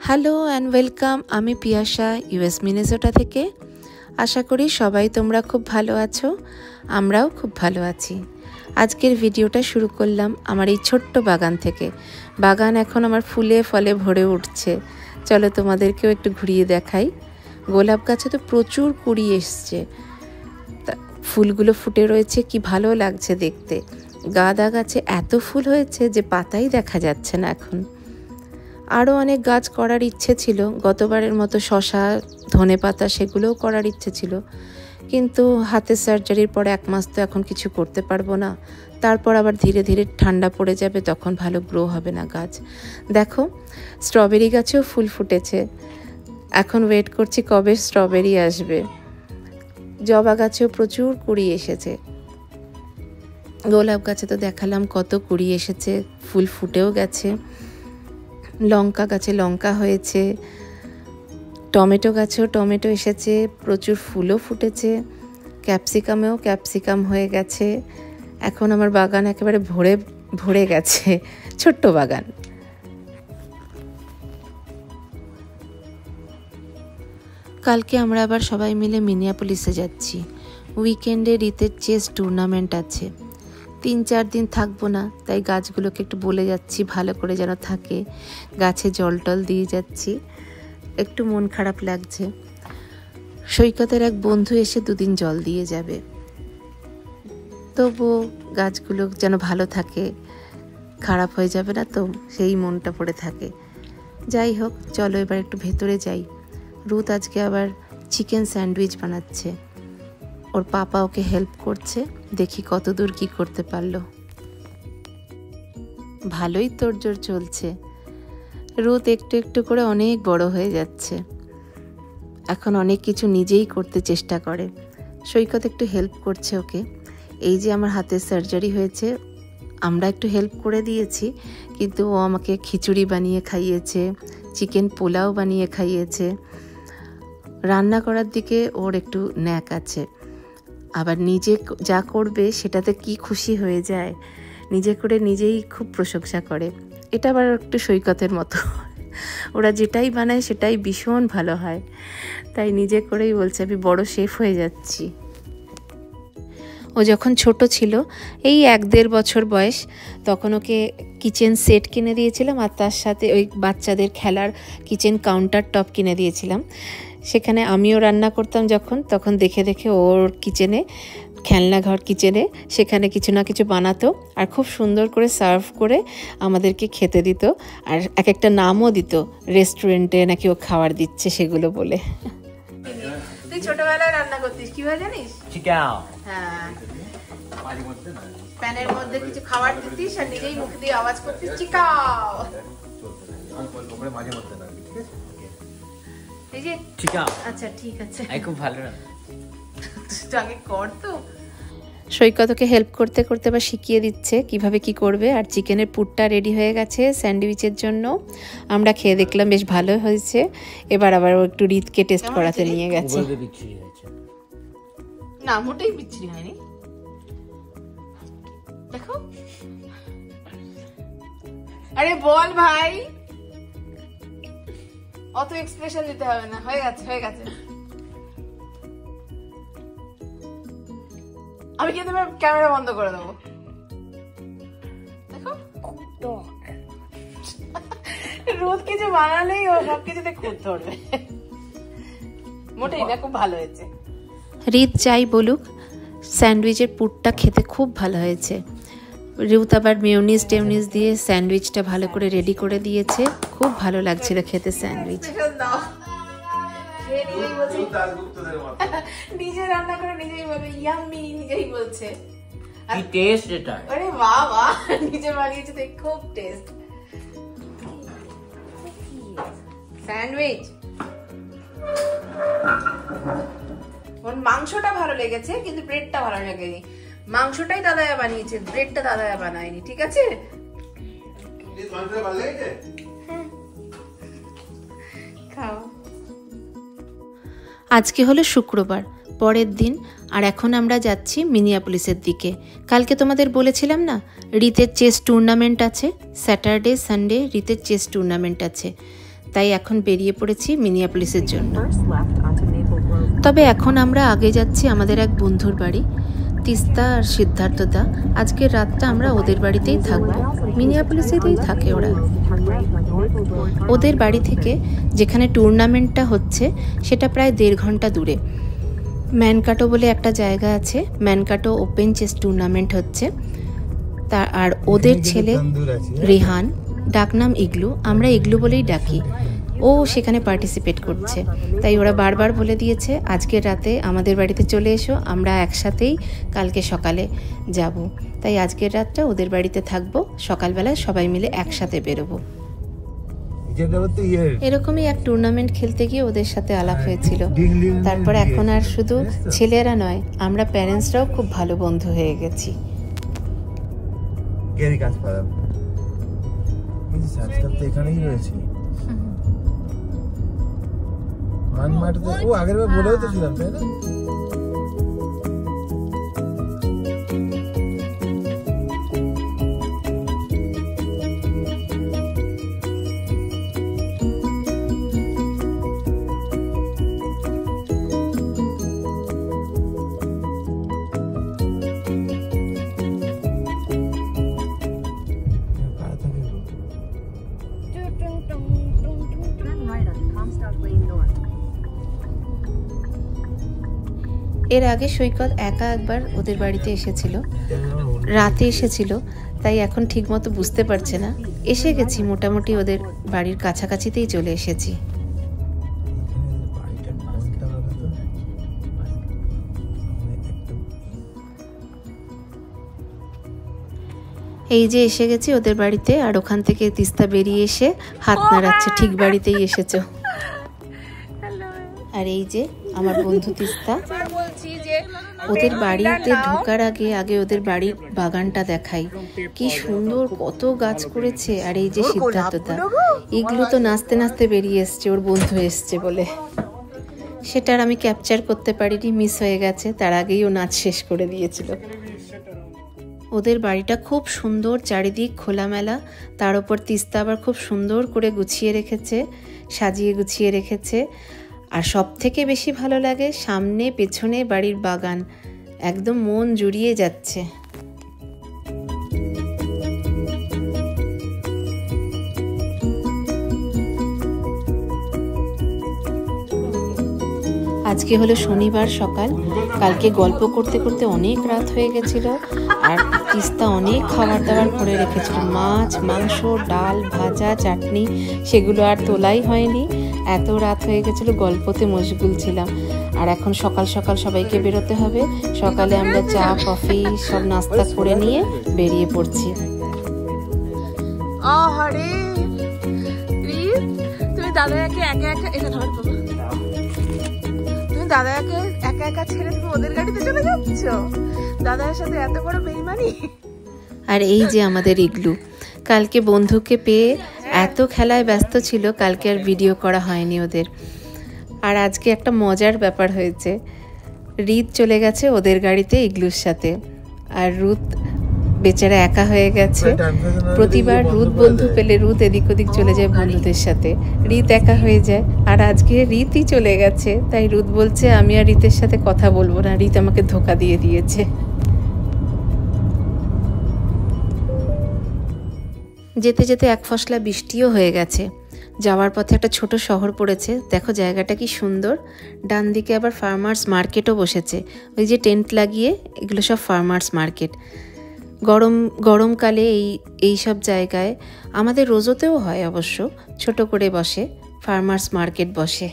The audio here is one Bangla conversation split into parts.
Hello and welcome. আমি পিয়াসা ইউএস মিনেসোটা থেকে। আশা করি সবাই তোমরা খুব ভালো আছো, আমরাও খুব ভালো আছি। আজকের ভিডিওটা শুরু করলাম আমার এই ছোট্ট বাগান থেকে। বাগান এখন আমার ফুলে ফলে ভরে উঠছে। চলো তোমাদেরকেও একটু ঘুরিয়ে দেখাই। গোলাপ গাছে তো প্রচুর কুড়ি এসছে, ফুলগুলো ফুটে রয়েছে, কি ভালো লাগছে দেখতে। গাঁদা গাছে এত ফুল হয়েছে যে পাতাই দেখা যাচ্ছে না এখন। আরও অনেক গাছ করার ইচ্ছে ছিল, গতবারের মতো শশা, ধনেপাতা সেগুলোও করার ইচ্ছে ছিল, কিন্তু হাতের সার্জারির পরে 1 মাস তো এখন কিছু করতে পারবো না। তারপর আবার ধীরে ধীরে ঠান্ডা পড়ে যাবে, তখন ভালো গ্রো হবে না গাছ। দেখো স্ট্রবেরি গাছেও ফুল ফুটেছে, এখন ওয়েট করছি কবে স্ট্রবেরি আসবে। জবা গাছেও প্রচুর কুড়ি এসেছে। গোলাপ গাছে তো দেখালাম কত কুড়ি এসেছে, ফুল ফুটেও গেছে। লঙ্কা গাছে লঙ্কা হয়েছে, টমেটো গাছেও টমেটো এসেছে, প্রচুর ফুলও ফুটেছে। ক্যাপসিকামেও ক্যাপসিকাম হয়ে গেছে। এখন আমার বাগান একেবারে ভরে ভরে গেছে, ছোট্ট বাগান। কালকে আমরা আবার সবাই মিলে মিনিয়াপলিসে যাচ্ছি। উইকেন্ডে রিতের চেস টুর্নামেন্ট আছে। 3-4 দিন থাকবো না, তাই গাছগুলোকে একটু বলে যাচ্ছি ভালো করে যেন থাকে। গাছে জল টল দিয়ে যাচ্ছি, একটু মন খারাপ লাগছে। সৈকতের এক বন্ধু এসে 2 দিন জল দিয়ে যাবে, তবুও গাছগুলো যেন ভালো থাকে, খারাপ হয়ে যাবে না তো, সেই মনটা পড়ে থাকে। যাই হোক, চলো এবার একটু ভেতরে যাই। রুথ আজকে আবার চিকেন স্যান্ডউইচ বানাচ্ছে, ওর পাপা ওকে হেল্প করছে, দেখি কতদূর কি করতে পারলো। ভালোই তোড়জোড় চলছে। রুথ একটু একটু করে অনেক বড় হয়ে যাচ্ছে, এখন অনেক কিছু নিজেই করতে চেষ্টা করে। সৈকত একটু হেল্প করছে ওকে। এই যে আমার হাতের সার্জারি হয়েছে, আমরা একটু হেল্প করে দিয়েছি, কিন্তু ও আমাকে খিচুড়ি বানিয়ে খাইয়েছে, চিকেন পোলাও বানিয়ে খাইয়েছে। রান্না করার দিকে ওর একটু ন্যাক আছে, আবার নিজে যা করবে সেটাতে কি খুশি হয়ে যায়, নিজে করে নিজেই খুব প্রশংসা করে। এটা আবার একটু সৈকতের মতো, ওরা যেটাই বানায় সেটাই ভীষণ ভালো হয়, তাই নিজে করেই বলছে আমি বড় শেফ হয়ে যাচ্ছি। ও যখন ছোট ছিল, এই 1-1.5 বছর বয়স, তখন ওকে কিচেন সেট কিনে দিয়েছিলাম, আর তার সাথে ওই বাচ্চাদের খেলার কিচেন কাউন্টার টপ কিনে দিয়েছিলাম। সেখানে আমিও রান্না করতাম তখন দেখে দেখে ওর কিচেনে, খেলনাঘর কিচেনে, সেখানে কিছু না কিছু বানাতো, আর খুব সুন্দর করে সার্ভ করে আমাদেরকে খেতে দিত, আর এক একটা নামও দিত, রেস্টুরেন্টে নাকি ও খাবার দিচ্ছে সেগুলো বলে। তুই ছোটবেলায় রান্না করতিস, কিভাবে জানিস? হ্যাঁ, প্যানের মধ্যে কিছু খাবার দিতিস আর নিজেই মুখ দিয়ে আওয়াজ করতিস চিকাও। আচ্ছা ঠিক আছে, খুব ভালো না, আগে কর তো। সৈকতকে হেল্প করতে করতে আবার শিখিয়ে দিচ্ছে কিভাবে কি করবে। আর চিকেনের পুরটা রেডি হয়ে গেছে স্যান্ডউইচের জন্য। আমরা খেয়ে দেখলাম বেশ ভালো হয়েছে। এবার আবার ও একটু রিতকে টেস্ট করাতে নিয়ে গেছে। না, মোটেই বিচ্ছিরি হয়নি, দেখো। আরে বল ভাই, অত এক্সপ্রেশন দিতে হবে না, হয়ে গেছে হয়ে গেছে। আমি কি তোমার ক্যামেরা বন্ধ করে দেবো? দেখো রোজ কিছু বানালেই ও সবকিছুতে খুঁত ধরবে। মোটেই না, খুব ভালো হয়েছে। রিত যাই বলুক, স্যান্ডউইচের পুরটা খেতে খুব ভালো হয়েছে। রুথ আবার মেয়োনিজ টেমনিজ দিয়ে স্যান্ডউইচটা ভালো করে রেডি করে দিয়েছে, খুব ভালো লাগছিল খেতে স্যান্ডউইচ। নিজে রান্না করে নিজেই বলবে ইয়াম্মি, নিজেই বলছে কি টেস্ট এটা। আরে বাহ বাহ, নিজে বানিয়েছে তো খুব টেস্ট স্যান্ডউইচ। ওর মাংসটা ভালো লেগেছে, কিন্তু ব্রেডটা ভালো লাগেনি। মাংসটাই দাদায়া বানিয়েছে, ব্রেডটা দাদায়া বানায়নি, ঠিক আছে? খাও। আজকে হলো শুক্রবার, পরের দিন, আর এখন আমরা যাচ্ছি মিনিয়াপলিসের দিকে। কালকে তোমাদের বলেছিলাম না রিতের চেস টুর্নামেন্ট আছে, স্যাটারডে সানডে রিতের চেস টুর্নামেন্ট আছে, তাই এখন বেরিয়ে পড়েছি মিনিয়াপলিসের জন্য। তবে এখন আমরা আগে যাচ্ছি আমাদের এক বন্ধুর বাড়ি, তিস্তা আর সিদ্ধার্থদা। আজকের রাতটা আমরা ওদের বাড়িতেই থাকবো, মিনিয়াপলিসেতেই থাকে ওরা। ওদের বাড়ি থেকে যেখানে টুর্নামেন্টটা হচ্ছে সেটা প্রায় 1.5 ঘন্টা দূরে। ম্যানকাটো বলে একটা জায়গা আছে, ম্যানকাটো ওপেন চেস টুর্নামেন্ট হচ্ছে। আর ওদের ছেলে রেহান, ডাকনাম ইগলু, আমরা ইগলু বলেই ডাকি, ও সেখানে পার্টিসিপেট করছে। তাই ওরা বারবার বলে দিয়েছে আজকের রাতে আমাদের বাড়িতে চলে এসো, আমরা একসাথেই কালকে সকালে যাব। তাই আজকের রাতটা ওদের বাড়িতে থাকবো, সকালবেলায় সবাই মিলে একসাথে বেরোবো। এরকমই এক টুর্নামেন্ট খেলতে গিয়ে ওদের সাথে আলাপ হয়েছিল। তারপর এখন আর শুধু ছেলেরা নয়, আমরা প্যারেন্টসরাও খুব ভালো বন্ধু হয়ে গেছি। এখানেই রয়েছে ও আগের বার বলেও তো ছিলাম, তাই না? এর আগে সৈকত একা একবার ওদের বাড়িতে এসেছিল, রাতে এসেছিল, তাই এখন ঠিকমতো বুঝতে পারছে না। এসে গেছি, মোটামুটি ওদের বাড়ির কাছাকাছিতেই চলে এসেছি। এই যে এসে গেছি ওদের বাড়িতে, আর ওখান থেকে তিস্তা বেরিয়ে এসে হাত নাড়াচ্ছে, ঠিক বাড়িতেই এসেছো। আর এই যে আমার বন্ধু তিস্তা। ওদের বাড়িতে ঢোকার আগে ওদের বাড়ির বাগানটা দেখাই, কি সুন্দর, কত গাছ করেছে। আর এই যে সিদ্ধার্থদা, এগুলো তো নাচতে নাচতে বেরিয়ে এসছে, ওর বন্ধু এসছে বলে। সেটার আমি ক্যাপচার করতে পারিনি, মিস হয়ে গেছে, তার আগেই ও নাচ শেষ করে দিয়েছিল। ওদের বাড়িটা খুব সুন্দর, চারিদিক খোলামেলা, তার উপর তিস্তা আবার খুব সুন্দর করে গুছিয়ে রেখেছে, সাজিয়ে গুছিয়ে রেখেছে। আর সব থেকে বেশি ভালো লাগে সামনে পেছনে বাড়ির বাগান, একদম মন জুড়িয়ে যাচ্ছে। আজকে হলো শনিবার সকাল, কালকে গল্প করতে করতে অনেক রাত হয়ে গেছিল। আর তিস্তা অনেক খাবার দাবার করে রেখেছিল, মাছ, মাংস, ডাল, ভাজা, চাটনি, সেগুলো আর তোলাই হয়নি, এত রাত হয়ে গেছিল, গল্পতে মশগুল ছিলাম। আর এখন সকাল সকাল সবাইকে বেরোতে হবে। সকালে আমরা চা, কফি সব নাস্তা করে নিয়ে বেরিয়ে পড়ছি। আহারে তুমি দাদাকে একা একা, এটা ধর বাবা, তুমি দাদাকে একা একা ছেড়ে তুমি ওদের গাড়িতে চলে যাচ্ছ, দাদার সাথে এত বড় বেইমানি। আর এই যে আমাদের ইগলু, কালকে বন্ধুকে পেয়ে এত খেলায় ব্যস্ত ছিল, কালকে আর ভিডিও করা হয়নি ওদের। আর আজকে একটা মজার ব্যাপার হয়েছে, রিত চলে গেছে ওদের গাড়িতে ইগলুর সাথে, আর রুত বেচারা একা হয়ে গেছে। প্রতিবার রুত বন্ধু পেলে রুত এদিক ওদিক চলে যায় বন্ধুদের সাথে, রিত একা হয়ে যায়। আর আজকে রিতই চলে গেছে, তাই রুত বলছে আমি আর রিতের সাথে কথা বলবো না, রিত আমাকে ধোকা দিয়ে দিয়েছে। যেতে যেতে এক ফসলা বৃষ্টিও হয়ে গেছে। যাওয়ার পথে একটা ছোট শহর পড়েছে, দেখো জায়গাটা কি সুন্দর। ডান দিকে আবার ফার্মার্স মার্কেটও বসেছে, ওই যে টেন্ট লাগিয়ে, এগুলো সব ফার্মার্স মার্কেট। গরমকালে এই সব জায়গায়, আমাদের রোজতেও হয় অবশ্য, ছোট করে বসে, ফার্মার্স মার্কেট বসে।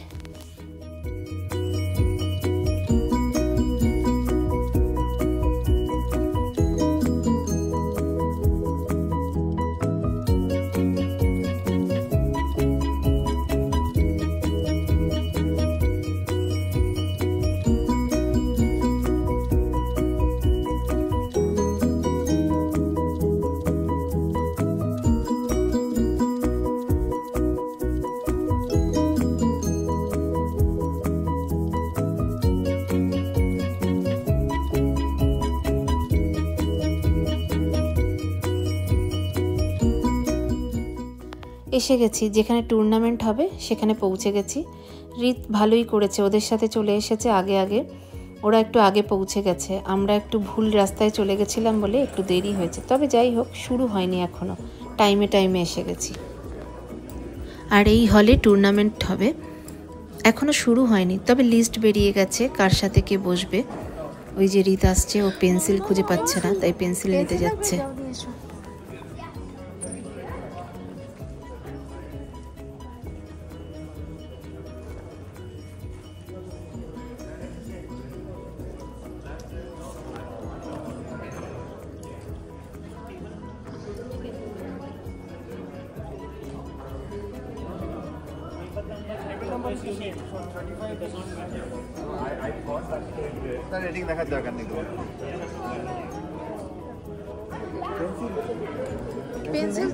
এসে গেছি, যেখানে টুর্নামেন্ট হবে সেখানে পৌঁছে গেছি। রিত ভালোই করেছে, ওদের সাথে চলে এসেছে আগে আগে, ওরা একটু আগে পৌঁছে গেছে। আমরা একটু ভুল রাস্তায় চলে গেছিলাম বলে একটু দেরি হয়েছে, তবে যাই হোক শুরু হয়নি এখনও, টাইমে টাইমে এসে গেছি। আর এই হলে টুর্নামেন্ট হবে, এখনও শুরু হয়নি, তবে লিস্ট বেরিয়ে গেছে কার সাথে কে বসবে। ওই যে রিত আসছে, ও পেন্সিল খুঁজে পাচ্ছে না, তাই পেন্সিল নিতে যাচ্ছে। রেটিং দেখার দরকার নেই। পেন্সিল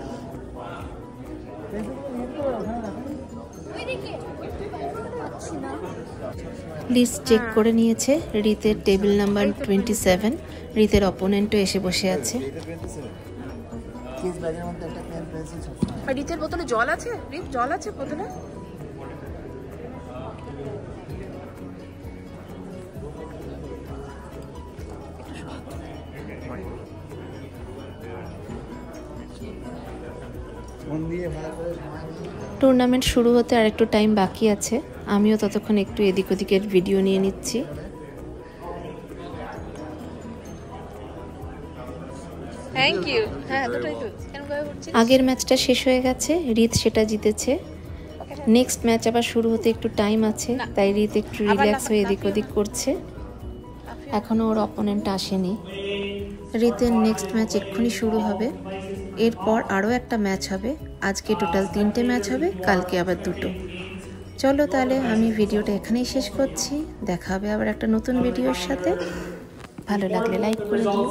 লিস্ট চেক করে নিয়েছে, রিতের টেবিল নাম্বার 27, রিতের অপোনেন্টও এসে বসে আছে। রিতের বোতলে জল আছে? রিত জল আছে বোতলে? টুর্নামেন্ট শুরু হতে আর একটু টাইম বাকি আছে, আমিও ততক্ষণ একটু এদিক ওদিকের ভিডিও নিয়ে নিচ্ছি। Thank you. হ্যাঁ দুটোই তো। আগের ম্যাচটা শেষ হয়ে গেছে, রিত সেটা জিতেছে। নেক্সট ম্যাচ আবার শুরু হতে একটু টাইম আছে, তাই রিত একটু রিল্যাক্স হয়ে এদিক ওদিক করছে। এখনও ওর অপোনেন্ট আসেনি। রিতের নেক্সট ম্যাচ এক্ষুনি শুরু হবে, এরপর আরও একটা ম্যাচ হবে। আজকে টোটাল 3টে ম্যাচ হবে, কালকে আবার 2টো। চলো তাহলে আমি ভিডিওটা এখানেই শেষ করছি, দেখা হবে আবার একটা নতুন ভিডিওর সাথে। ভালো লাগলে লাইক করে দিও।